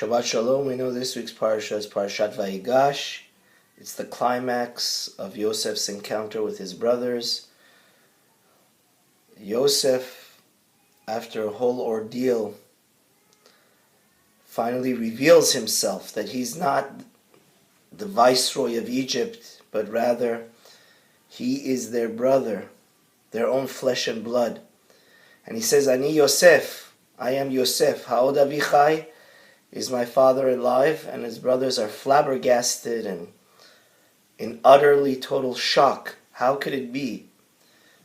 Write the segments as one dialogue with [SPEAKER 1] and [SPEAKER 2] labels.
[SPEAKER 1] Shabbat Shalom. We know this week's Parsha is Parshat VaYighash. It's the climax of Yosef's encounter with his brothers. Yosef, after a whole ordeal, finally reveals himself that he's not the viceroy of Egypt, but rather he is their brother, their own flesh and blood. And he says, Ani Yosef, I am Yosef. HARAV DOVID HEKMAT, is my father alive? And his brothers are flabbergasted and in utterly total shock. How could it be?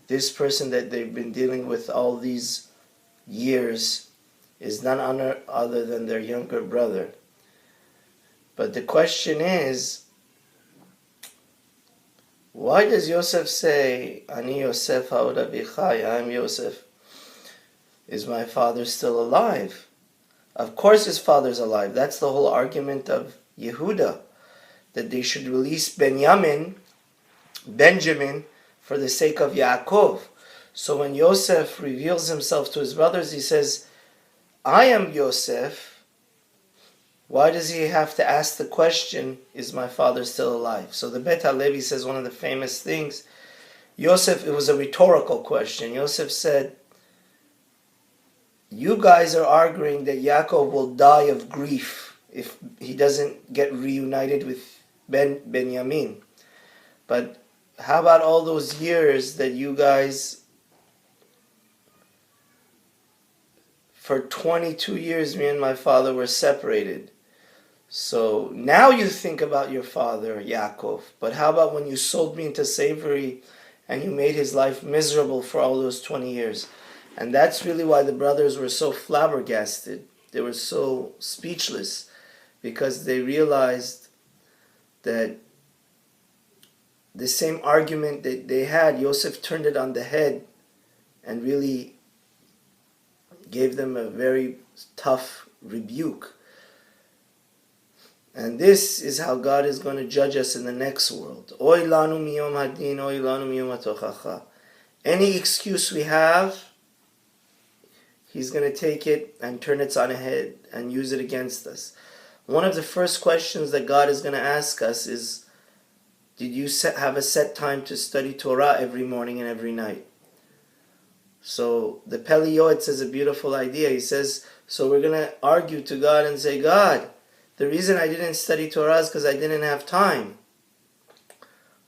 [SPEAKER 1] This person that they've been dealing with all these years is none other than their younger brother. But the question is, why does Yosef say, Ani Yosef HARAV DOVID HEKMAT, I am Yosef? Is my father still alive? Of course his father's alive. That's the whole argument of Yehuda, that they should release Benjamin, for the sake of Yaakov. So when Yosef reveals himself to his brothers, he says, I am Yosef. Why does he have to ask the question, is my father still alive? So the Bet HaLevi says one of the famous things, Yosef, it was a rhetorical question. Yosef said, you guys are arguing that Yaakov will die of grief if he doesn't get reunited with Benjamin. But how about all those years that you guys, for 22 years, me and my father were separated. So now you think about your father, Yaakov. But how about when you sold me into slavery and you made his life miserable for all those 20 years? And that's really why the brothers were so flabbergasted. They were so speechless because they realized that the same argument that they had, Yosef turned it on the head and really gave them a very tough rebuke. And this is how God is going to judge us in the next world. Oy lanu miyom hadin, oy lanu miyom hatochacha. Any excuse we have, He's going to take it and turn it on its head and use it against us. One of the first questions that God is going to ask us is, did you have a set time to study Torah every morning and every night? So the Peli Yoetz says a beautiful idea. He says, so we're going to argue to God and say, God, the reason I didn't study Torah is because I didn't have time.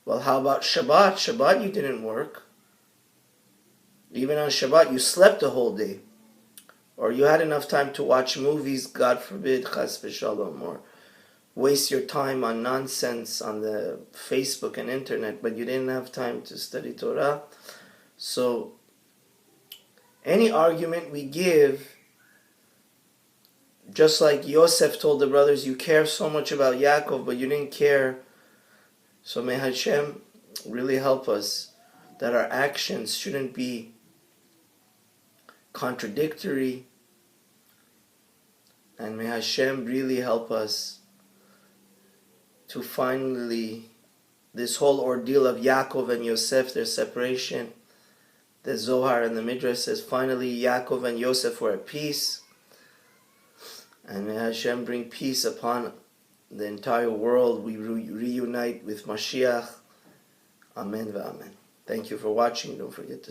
[SPEAKER 1] Well, how about Shabbat? Shabbat you didn't work. Even on Shabbat you slept the whole day. Or you had enough time to watch movies, God forbid, chas v'shalom, or waste your time on nonsense on the Facebook and internet, but you didn't have time to study Torah. So, any argument we give, just like Yosef told the brothers, you care so much about Yaakov, but you didn't care. So may Hashem really help us that our actions shouldn't be contradictory. And may Hashem really help us to finally, this whole ordeal of Yaakov and Yosef, their separation, the Zohar and the Midrash says finally Yaakov and Yosef were at peace. And may Hashem bring peace upon the entire world. We reunite with Mashiach. Amen v'amen. Thank you for watching. Don't forget to